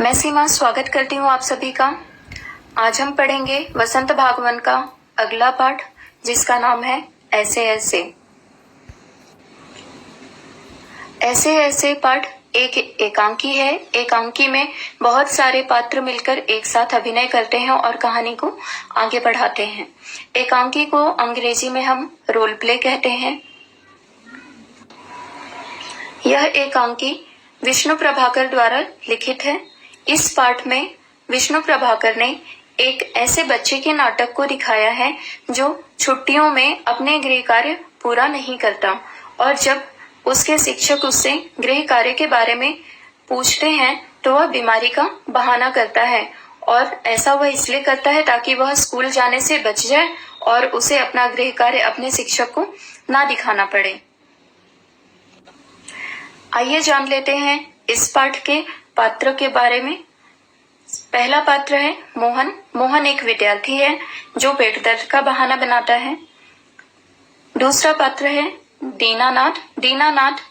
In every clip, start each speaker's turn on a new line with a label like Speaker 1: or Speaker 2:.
Speaker 1: मैं सीमा स्वागत करती हूँ आप सभी का। आज हम पढ़ेंगे वसंत भागवन का अगला पाठ, जिसका नाम है ऐसे ऐसे। ऐसे ऐसे पाठ एक एकांकी है। एकांकी में बहुत सारे पात्र मिलकर एक साथ अभिनय करते हैं और कहानी को आगे बढ़ाते हैं। एकांकी को अंग्रेजी में हम रोल प्ले कहते हैं। यह एकांकी विष्णु प्रभाकर द्वारा लिखित है। इस पाठ में विष्णु प्रभाकर ने एक ऐसे बच्चे के नाटक को दिखाया है जो छुट्टियों में अपने गृह कार्य पूरा नहीं करता, और जब उसके शिक्षक उससे गृह कार्य के बारे में पूछते हैं तो वह बीमारी का बहाना करता है, और ऐसा वह इसलिए करता है ताकि वह स्कूल जाने से बच जाए और उसे अपना गृह कार्य अपने शिक्षक को ना दिखाना पड़े। आइए जान लेते हैं इस पाठ के पात्रों के बारे में। पहला पात्र है मोहन। मोहन एक विद्यार्थी है जो पेट दर्द का बहाना बनाता है। दूसरा पात्र है दीनानाथ। दीनानाथ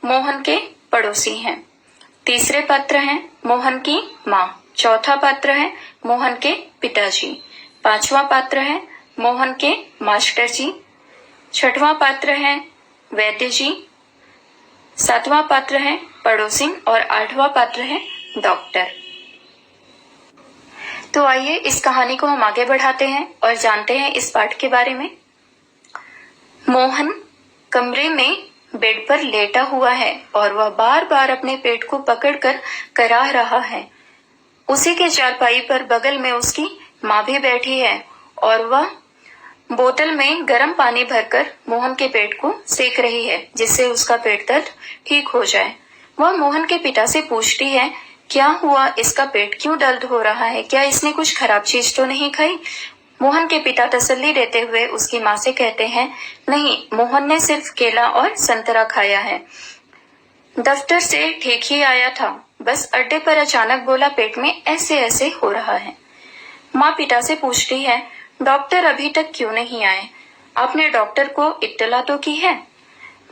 Speaker 1: मोहन के पड़ोसी हैं। तीसरे पात्र हैं मोहन की माँ। चौथा पात्र है मोहन के पिताजी। पांचवा पात्र है मोहन के मास्टर जी। छठवां पात्र है वैद्य जी। सातवां पात्र है पड़ोसी और आठवां पात्र है डॉक्टर। तो आइए इस कहानी को हम आगे बढ़ाते हैं और जानते हैं इस पाठ के बारे में। मोहन कमरे में बेड पर लेटा हुआ है और वह बार बार अपने पेट को पकड़कर कराह रहा है। उसी के चारपाई पर बगल में उसकी माँ भी बैठी है और वह बोतल में गर्म पानी भरकर मोहन के पेट को सेक रही है, जिससे उसका पेट दर्द ठीक हो जाए। वह मोहन के पिता से पूछती है, क्या हुआ, इसका पेट क्यों दर्द हो रहा है? क्या इसने कुछ खराब चीज तो नहीं खाई? मोहन के पिता तसल्ली देते हुए उसकी माँ से कहते हैं, नहीं, मोहन ने सिर्फ केला और संतरा खाया है। दफ्तर से ठीक ही आया था, बस अड्डे पर अचानक बोला पेट में ऐसे ऐसे हो रहा है। माँ पिता से पूछती है, डॉक्टर अभी तक क्यों नहीं आए? आपने डॉक्टर को इत्तला तो की है?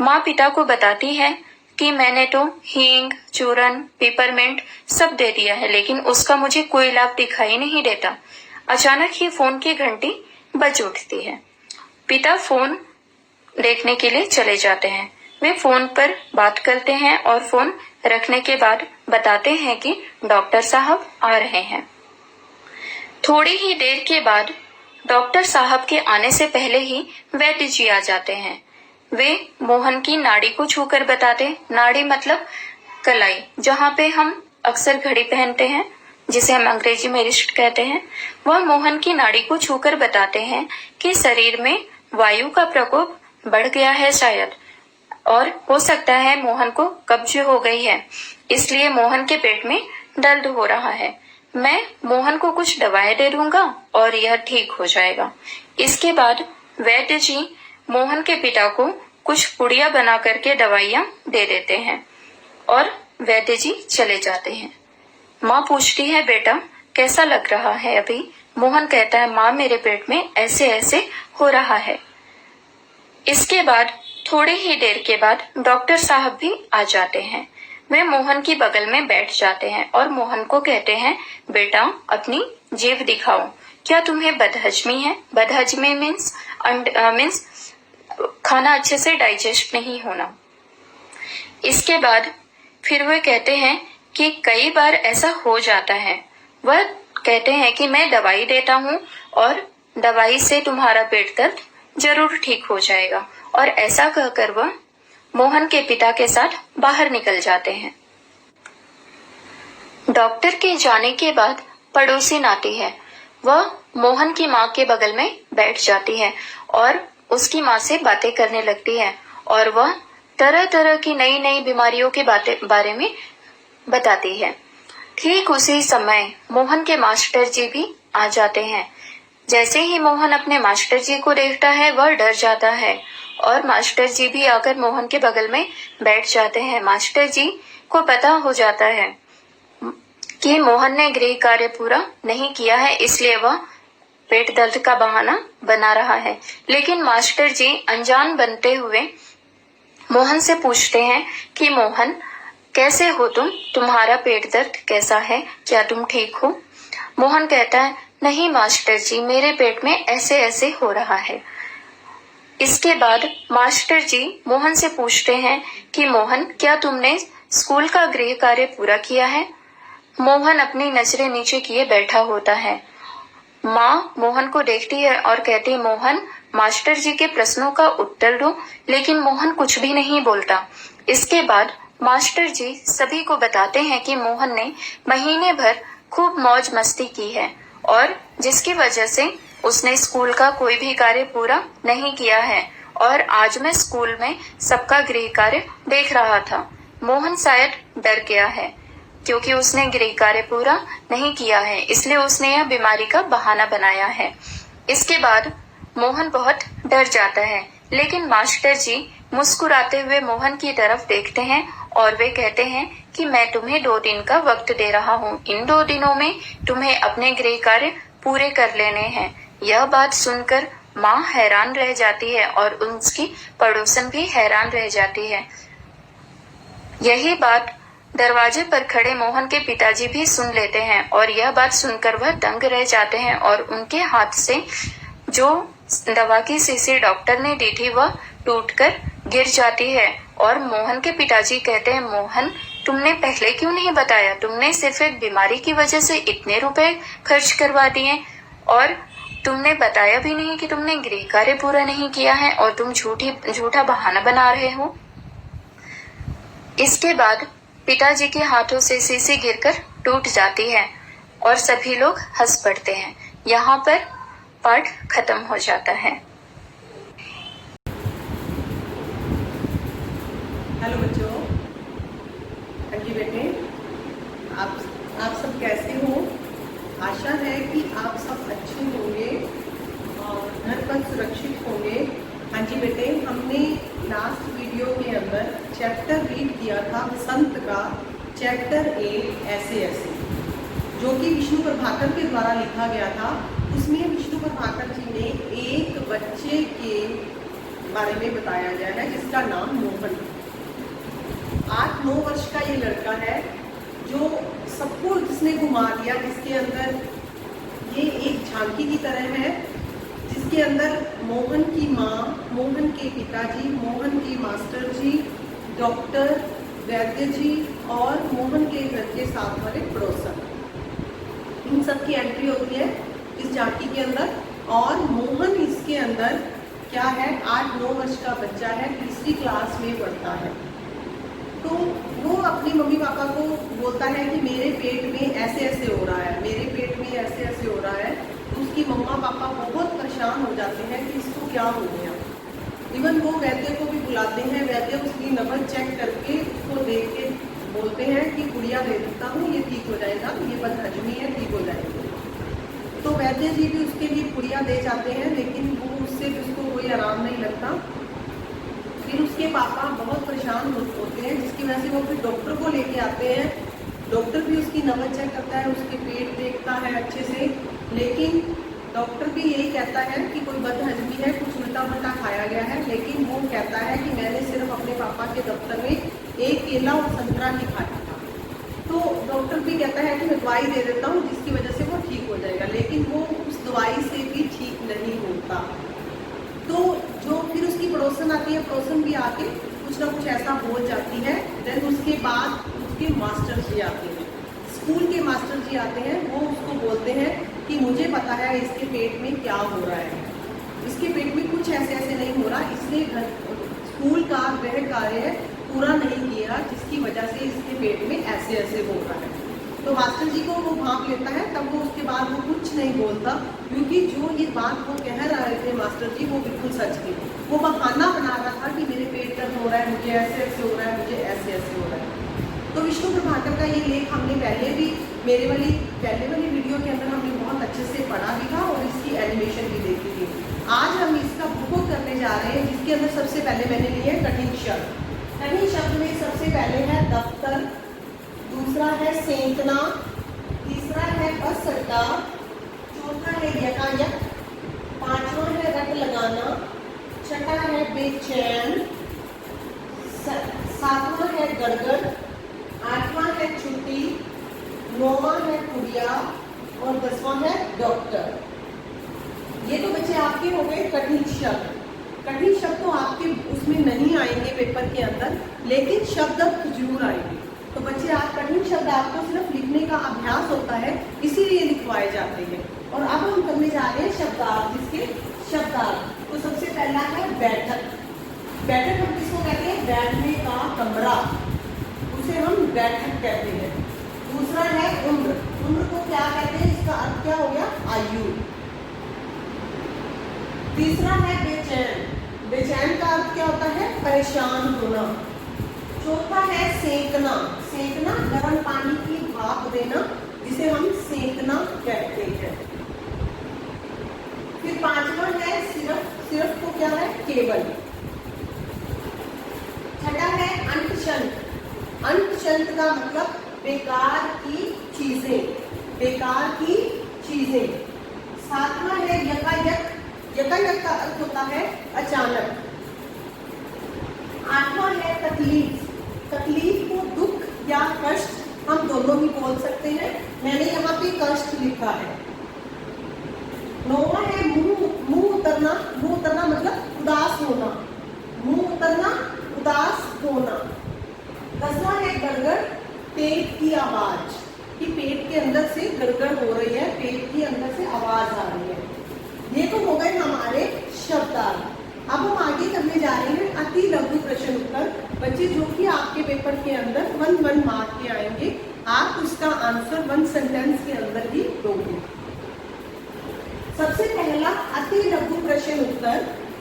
Speaker 1: माँ पिता को बताती है कि मैंने तो हींग, चूरन, पेपरमिंट सब दे दिया है, लेकिन उसका मुझे कोई लाभ दिखाई नहीं देता। अचानक ही फोन की घंटी बज उठती है। पिता फोन देखने के लिए चले जाते हैं। वे फोन पर बात करते हैं और फोन रखने के बाद बताते हैं कि डॉक्टर साहब आ रहे हैं। थोड़ी ही देर के बाद डॉक्टर साहब के आने से पहले ही वैद्य जी आ जाते हैं। वे मोहन की नाड़ी को छूकर बताते, नाड़ी मतलब कलाई, जहाँ पे हम अक्सर घड़ी पहनते हैं, जिसे हम अंग्रेजी में रिस्ट कहते हैं। वह मोहन की नाड़ी को छूकर बताते हैं कि शरीर में वायु का प्रकोप बढ़ गया है शायद, और हो सकता है मोहन को कब्ज हो गई है, इसलिए मोहन के पेट में दर्द हो रहा है। मैं मोहन को कुछ दवाएं दे दूंगा और यह ठीक हो जाएगा। इसके बाद वैद्य जी मोहन के पिता को कुछ पुड़िया बना करके दवाइयां दे देते हैं और वैद्य जी चले जाते हैं। माँ पूछती है, बेटा कैसा लग रहा है अभी? मोहन कहता है, माँ मेरे पेट में ऐसे ऐसे हो रहा है। इसके बाद थोड़ी ही देर के बाद डॉक्टर साहब भी आ जाते हैं। वे मोहन की बगल में बैठ जाते हैं और मोहन को कहते हैं, बेटा अपनी जीभ दिखाओ, क्या तुम्हें बदहजमी है? बदहजमी मीन्स खाना अच्छे से डाइजेस्ट नहीं होना। इसके बाद फिर वे कहते हैं कि कई बार ऐसा हो जाता है। वह कहते हैं कि मैं दवाई देता हूँ और दवाई से तुम्हारा पेट दर्द जरूर ठीक हो जाएगा, और ऐसा कहकर वह मोहन के पिता के साथ बाहर निकल जाते हैं। डॉक्टर के जाने के बाद पड़ोसी आती है। वह मोहन की माँ के बगल में बैठ जाती है और उसकी माँ से बातें करने लगती है, और वह तरह तरह की नई नई बीमारियों के बारे में बताती है। ठीक उसी समय मोहन के मास्टर जी भी आ जाते हैं। जैसे ही मोहन अपने मास्टर जी को देखता है वह डर जाता है, और मास्टर जी भी आकर मोहन के बगल में बैठ जाते हैं। मास्टर जी को पता हो जाता है कि मोहन ने गृह कार्य पूरा नहीं किया है, इसलिए वह पेट दर्द का बहाना बना रहा है। लेकिन मास्टर जी अनजान बनते हुए मोहन से पूछते हैं कि मोहन, कैसे हो तुम? तुम्हारा पेट दर्द कैसा है? क्या तुम ठीक हो? मोहन कहता है, नहीं मास्टर जी, मेरे पेट में ऐसे ऐसे हो रहा है। इसके बाद मास्टर जी मोहन से पूछते हैं कि मोहन, क्या तुमने स्कूल का गृह कार्य पूरा किया है? मोहन अपनी नजरें नीचे किए बैठा होता है। माँ मोहन को देखती है और कहती है, मोहन, मास्टर जी के प्रश्नों का उत्तर दो। लेकिन मोहन कुछ भी नहीं बोलता। इसके बाद मास्टर जी सभी को बताते हैं कि मोहन ने महीने भर खूब मौज मस्ती की है और जिसकी वजह से उसने स्कूल का कोई भी कार्य पूरा नहीं किया है। और आज मैं स्कूल में सबका गृह कार्य देख रहा था। मोहन शायद डर गया है क्योंकि उसने गृह कार्य पूरा नहीं किया है, इसलिए उसने यह बीमारी का बहाना बनाया है। इसके बाद मोहन बहुत डर जाता है, लेकिन मास्टर जी मुस्कुराते हुए मोहन की तरफ देखते हैं और वे कहते हैं कि मैं तुम्हें 2 दिन का वक्त दे रहा हूँ। इन 2 दिनों में तुम्हें अपने गृह कार्य पूरे कर लेने हैं। यह बात सुनकर माँ हैरान रह जाती है और उसकी पड़ोसन भी हैरान रह जाती है। यही बात दरवाजे पर खड़े मोहन के पिताजी भी सुन लेते हैं और यह बात सुनकर वह दंग रह जाते हैं और उनके हाथ से जो दवा की शीशी डॉक्टर ने दी थी वह टूटकर गिर जाती है। और मोहन के पिताजी कहते हैं, मोहन, तुमने पहले क्यों नहीं बताया? तुमने सिर्फ एक बीमारी की वजह से इतने रुपए खर्च करवा दिए और तुमने बताया भी नहीं कि तुमने गृह कार्य पूरा नहीं किया है और तुम झूठा बहाना बना रहे हो। इसके बाद पिताजी के हाथों से शीशी गिरकर टूट जाती है और सभी लोग हंस पड़ते हैं। यहाँ पर पाठ खत्म हो जाता है।
Speaker 2: हेलो बच्चों, हाँ जी बेटे, आप सब कैसे हो? आशा है कि आप सब अच्छे होंगे और घर पर सुरक्षित होंगे। हाँ जी बेटे, हमने लास्ट वीडियो के अंदर चैप्टर रीड किया था संत का, चैप्टर 8 ऐसे ऐसे, जो कि विष्णु प्रभाकर के द्वारा लिखा गया था। उसमें विष्णु प्रभाकर जी ने एक बच्चे के बारे में बताया गया है जिसका नाम मोहन। 8-9 वर्ष का ये लड़का है जो सबको जिसने घुमा दिया, जिसके अंदर ये एक झांकी की तरह है, जिसके अंदर मोहन की माँ, मोहन के पिताजी, मोहन की मास्टर जी, डॉक्टर, वैद्य जी और मोहन के घर के साथ वाले पड़ोसन, इन सब की एंट्री होती है इस झांकी के अंदर। और मोहन इसके अंदर क्या है, 8-9 वर्ष का बच्चा है, तीसरी क्लास में पढ़ता है। तो वो अपनी मम्मी पापा को बोलता है कि मेरे पेट में ऐसे ऐसे हो रहा है, मेरे पेट में ऐसे ऐसे हो रहा है। तो उसकी मम्मा पापा बहुत परेशान हो जाते हैं कि इसको क्या हो गया। इवन वो वैद्य को भी बुलाते हैं, वैद्य उसकी नब्ज चेक करके उसको देख के बोलते हैं कि पुड़िया दे देता हूँ, ये ठीक हो जाएगा, ये बदहजमी है, ठीक हो जाएगी। तो वैद्य जी भी उसके लिए पुड़िया दे जाते हैं, लेकिन वो उससे भी उसको कोई आराम नहीं लगता। फिर उसके पापा बहुत परेशान होते हैं, जिसकी वजह से वो फिर डॉक्टर को लेके आते हैं। डॉक्टर भी उसकी नब्ज चेक करता है, उसके पेट देखता है अच्छे से, लेकिन डॉक्टर भी यही कहता है कि कोई बदहजमी है, कुछ उल्टा पुल्टा खाया गया है। लेकिन वो कहता है कि मैंने सिर्फ अपने पापा के दफ्तर में एक केला और संतरा ही खाया था। तो डॉक्टर भी कहता है कि मैं दवाई दे देता हूँ जिसकी वजह से वो ठीक हो जाएगा, लेकिन वो उस दवाई से भी ठीक नहीं होता। तो जो फिर उसकी पड़ोसन आती है, पड़ोसन भी आके कुछ ना कुछ ऐसा बोल जाती है। देन उसके बाद उसके मास्टर जी आते हैं, स्कूल के मास्टर जी आते हैं। वो उसको बोलते हैं कि मुझे पता है इसके पेट में क्या हो रहा है, इसके पेट में कुछ ऐसे ऐसे नहीं हो रहा, इसने स्कूल का गृह कार्य पूरा नहीं किया, जिसकी वजह से इसके पेट में ऐसे ऐसे हो रहा है। तो मास्टर जी को वो भांप लेता है, तब वो उसके बाद वो कुछ नहीं बोलता, क्योंकि जो ये बात वो कह रहे थे मास्टर जी वो बिल्कुल सच थी। वो बहाना बना रहा था कि मेरे पेट दर्द हो रहा है, मुझे ऐसे ऐसे हो रहा है, मुझे ऐसे ऐसे हो रहा है। तो विष्णु प्रभाकर का ये लेख हमने पहले भी पहले वाली वीडियो के अंदर हमने बहुत अच्छे से पढ़ा भी था और इसकी एनिमेशन भी देखी थी। आज हम इसका बुक करने जा रहे हैं, जिसके अंदर सबसे पहले मैंने लिए कठिन शब्द। कठिन शब्द में सबसे पहले है दफ्तर, दूसरा है सेंकना, तीसरा है बस अड्डा, चौथा है यकायक, पांचवा है रट लगाना, छठा है बेचैन, सातवां है गड़गड़, 8वां है छुट्टी, 9वां है गुड़िया और 10वां है डॉक्टर। ये तो बच्चे आपके हो गए कठिन शब्द। कठिन शब्द तो आपके उसमें नहीं आएंगे पेपर के अंदर, लेकिन शब्द जरूर आएंगे। तो बच्चे आप कठिन शब्द आपको सिर्फ लिखने का अभ्यास होता है, इसीलिए लिखवाए जाते हैं। और अब हम करने जा रहे हैं शब्दार्थ, जिसके शब्दार्थ। तो सबसे पहला है बैठक। बैठक हम किसको कहते हैं? बैठने का कमरा, उसे हम बैठक कहते हैं। दूसरा है उम्र। उम्र को क्या कहते हैं? इसका अर्थ क्या हो गया? आयु। तीसरा है बेचैन। बेचैन का अर्थ क्या होता है? परेशान होना। चौथा है सेकना। सेकना गर्म पानी की भाप देना, जिसे हम सेकना कहते हैं। फिर 5वां है सिर्फ। सिर्फ को क्या है? केवल। छठा है अंतशंत। अंतशंत का मतलब बेकार की चीजें। बेकार की चीजें। 7वां है यकायक। यकायक का अर्थ होता है अचानक। 8वां है तकलीफ। तकलीफ को दुख या कष्ट हम दोनों ही बोल सकते हैं, मैंने यहाँ पे कष्ट लिखा है। 9वां है मुंह उतरना। मुंह उतरना मतलब उदास होना। मुंह उतरना, उदास होना। 10वां है गड़गड़। पेट की आवाज, कि पेट के अंदर से गड़गड़ हो रही है, पेट के अंदर से आवाज आ रही है। ये तो हो गए हमारे शब्दार्थ। अब हम आगे करने जा रहे हैं अति लघु प्रश्न उत्तर। बच्चे जो कि आपके पेपर के अंदर 1 मार्क के आएंगे, आप उसका आंसर 1 सेंटेंस के अंदर ही दोगे। सबसे पहला अति लघु प्रश्न उत्तर,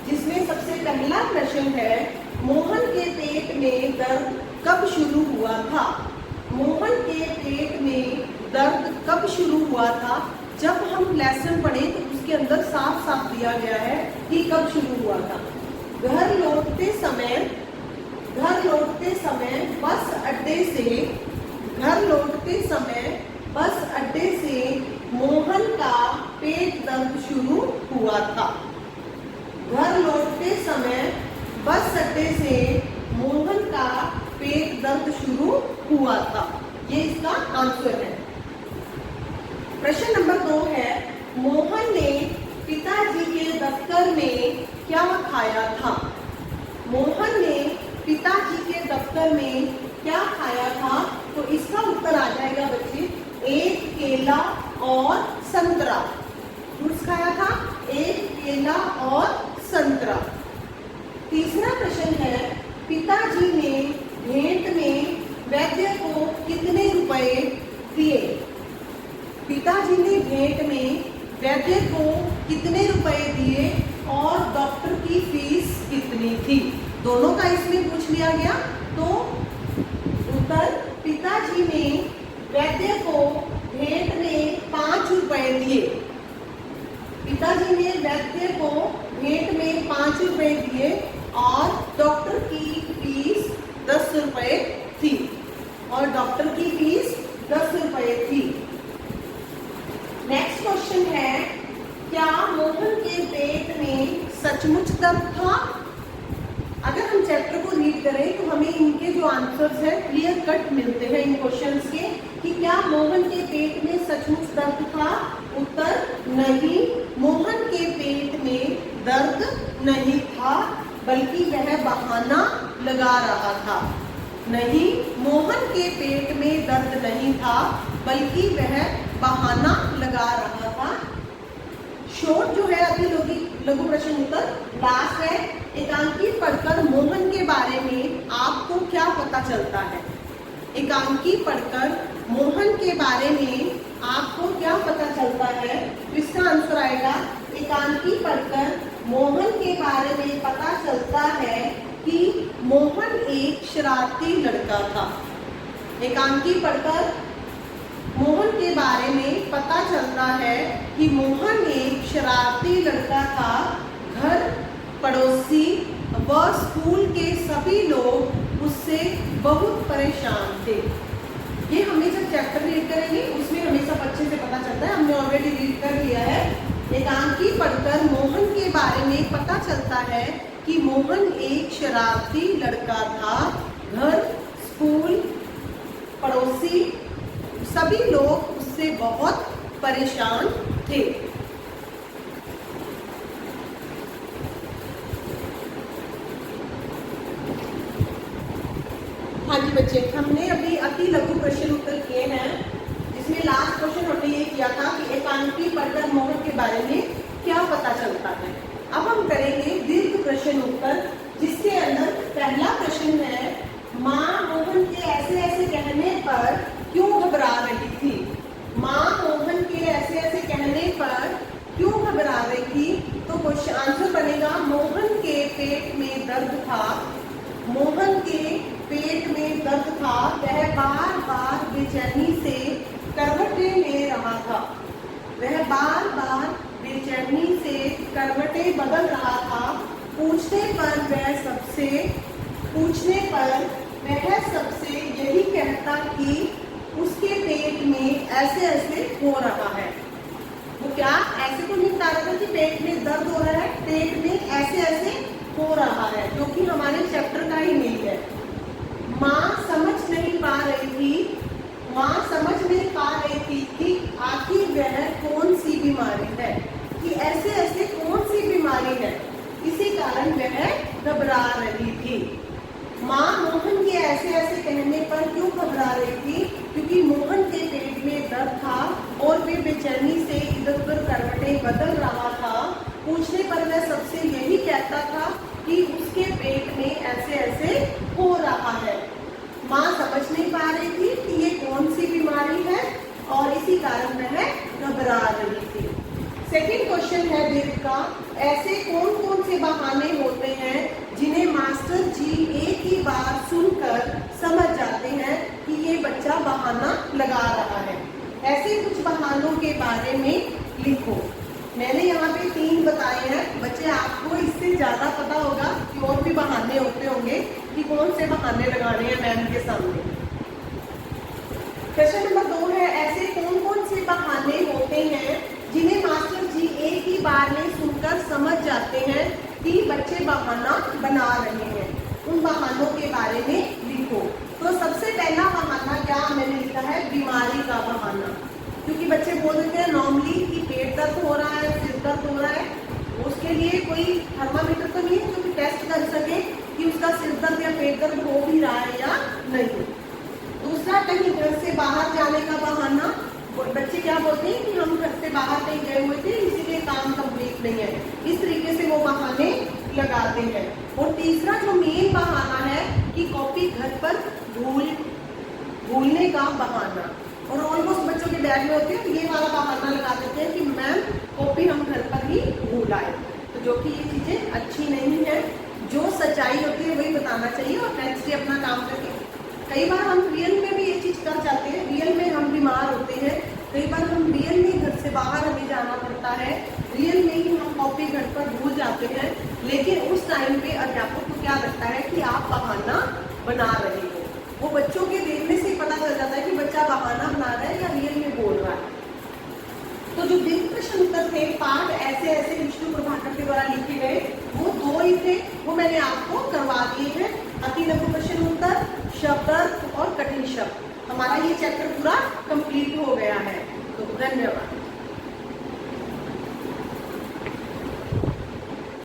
Speaker 2: जिसमें सबसे पहला प्रश्न है मोहन के पेट में दर्द कब शुरू हुआ था? मोहन के पेट में दर्द कब शुरू हुआ था? जब हम लेसन पढ़े तो उसके अंदर साफ साफ दिया गया है कि कब शुरू हुआ था। घर लौटते समय बस अड्डे से मोहन का पेट दर्द शुरू हुआ था। घर लौटते समय बस अड्डे से मोहन का पेट दर्द शुरू हुआ था। ये इसका आंसर है। प्रश्न नंबर 2 है मोहन ने पिताजी के दफ्तर में क्या खाया था? मोहन ने पिताजी के दफ्तर में क्या खाया था? तो इसका उत्तर आ जाएगा बच्चे 1 केला और संतरा। फ्रूट्स खाया था, 1 केला और संतरा। तीसरा प्रश्न है पिताजी ने भेंट में वैद्य को कितने रुपए दिए? पिताजी ने भेंट में वैद्य को कितने रुपए दिए और डॉक्टर की फीस कितनी थी? दोनों का इसमें पूछ लिया गया। तो उत्तर पिताजी ने वैद्य को भेंट में 5 रुपए दिए। पिताजी ने वैद्य को भेंट में 5 रुपए दिए और डॉक्टर की फीस 10 रुपए थी। नेक्स्ट क्वेश्चन है क्या मोहन के पेट में सचमुच दर्द था? अगर हम चैप्टर को रीड करें तो हमें इनके जो आंसर्स हैं क्लियर कट मिलते हैं इन क्वेश्चंस के, कि क्या मोहन के पेट में सचमुच दर्द था? उत्तर नहीं, मोहन के पेट में दर्द नहीं था, बल्कि वह बहाना लगा रहा था। नहीं, मोहन के पेट में दर्द नहीं था, बल्कि वह बहाना लगा रहा था। शॉर्ट जो है अभी लघु प्रश्न उत्तर लास्ट है। एकांकी पढ़कर मोहन के बारे में आपको क्या पता चलता है? एकांकी पढ़कर मोहन के बारे में आपको क्या पता चलता है? इसका आंसर आएगा एकांकी पढ़कर मोहन के बारे में पता चलता है कि मोहन एक शरारती लड़का था। एकांकी पढ़कर मोहन के बारे में पता चलता है कि मोहन एक शरारती लड़का था। घर, पड़ोसी व स्कूल के सभी लोग उससे बहुत परेशान थे। ये हमें जब चैप्टर रीड करेंगे उसमें हमें सब अच्छे से पता चलता है। हमने ऑलरेडी रीड कर लिया है। एकांकी पढ़कर मोहन के बारे में पता चलता है कि मोहन एक शरारती लड़का था। घर, स्कूल सभी लोग उससे बहुत परेशान थे। हाँ जी बच्चे, हमने अभी अति लघु प्रश्न उत्तर किए हैं, जिसमें लास्ट क्वेश्चन हमने ये किया था कि एकांकी पढ़कर मोहन के बारे में क्या पता चलता है। अब हम करेंगे दीर्घ प्रश्न उत्तर, जिसके अंदर पहला प्रश्न है, माँ मोहन के ऐसे ऐसे कहने पर क्यों घबरा रही थी। माँ मोहन के ऐसे ऐसे कहने पर क्यों घबरा रही थी। तो क्वेश्चन आंसर बनेगा, मोहन के पेट में दर्द था। मोहन के पेट में दर्द था, वह बार बार बेचैनी से करवटें ले रहा था। वह बार बार बेचैनी से करवटें बदल रहा था। पूछने पर वह सबसे यही कहता कि उसके पेट में ऐसे ऐसे हो रहा है। वो क्या ऐसे तो नहीं बता रहा था कि पेट में दर्द हो रहा है, पेट में ऐसे ऐसे हो रहा है, जो कि हमारे चैप्टर का ही नहीं है। माँ समझ नहीं पा रही थी कि आखिर वह कौन सी बीमारी है, कि ऐसे ऐसे कौन सी बीमारी है, इसी कारण वह घबरा रही थी। माँ मोहन के ऐसे ऐसे कहने पर क्यों घबरा रही थी, क्योंकि मोहन के पेट में दर्द था और वे बेचैनी से इधर उधर करवटें बदल रहा था। पूछने पर वह सबसे यही कहता था कि उसके पेट में ऐसे ऐसे हो रहा है। माँ समझ नहीं पा रही थी कि ये कौन सी बीमारी है और इसी कारण वह घबरा रही थी। सेकंड क्वेश्चन है दीर्घ का, ऐसे कौन कौन से बहाने होते हैं जिन्हें मास्टर जी एक ही बार सुनकर समझ जाते हैं कि ये बच्चा बहाना लगा रहा है। ऐसे कुछ बहानों के बारे में लिखो। मैंने यहाँ पे 3 बताए हैं बच्चे, आपको इससे ज्यादा पता होगा कि और भी बहाने होते होंगे कि कौन से बहाने लगाने हैं मैम के सामने। क्वेश्चन नंबर 2 है, ऐसे कौन कौन से बहाने होते हैं जिन्हें मास्टर जी एक ही बार में सुनकर समझ जाते हैं कि बच्चे बहाना बना रहे हैं। उन बहानों के बारे में लिखो। तो सबसे पहला बहाना क्या मैंने लिखा है, बीमारी का बहाना, क्योंकि बच्चे बोल देते हैं नॉर्मली कि पेट दर्द हो रहा है, सिर दर्द हो रहा है, उसके लिए कोई थर्मामीटर तो नहीं है जो कि टेस्ट कर सके कि उसका सिर दर्द या पेट दर्द हो भी रहा है या नहीं। दूसरा, कहीं घर से बाहर जाने का बहाना। बच्चे क्या बोलते हैं कि हम घर से बाहर कहीं गए हुए थे इसीलिए काम कंप्लीट नहीं है, इस तरीके से वो बहाने लगाते हैं। और तीसरा जो मेन बहाना है कि कॉपी घर पर भूलने का बहाना, और ऑलमोस्ट बच्चों के बैग में होते हैं ये वाला बहाना लगा देते हैं कि मैम कॉपी हम घर पर ही भूल आए। तो जो कि ये चीजें अच्छी नहीं है, जो सच्चाई होती है वही बताना चाहिए और नेक्स्ट डे अपना काम करके। कई बार हम रियल में भी ये चीज कर जाते हैं, रियल में हम बीमार होते हैं, कई बार हम रियल में घर से बाहर हमें जाना पड़ता है, रियल में ही हम कॉपी घर पर भूल जाते हैं, लेकिन उस टाइम पे अध्यापक को क्या लगता है कि आप बहाना बना रहे हो। वो बच्चों के देखने से ही पता चल जाता है कि बच्चा बहाना बना रहा है या रियल में बोल रहा है। तो जो दीर्घ प्रश्न उत्तर थे पाठ ऐसे ऐसे विष्णु प्रभाकर के द्वारा लिखे गए, वो 2 ही थे, वो मैंने आपको करवा दिए हैं। अति लघु प्रश्न उत्तर, शब्द और कठिन शब्द, हमारा ये चैप्टर पूरा कंप्लीट हो गया है। तो धन्यवाद।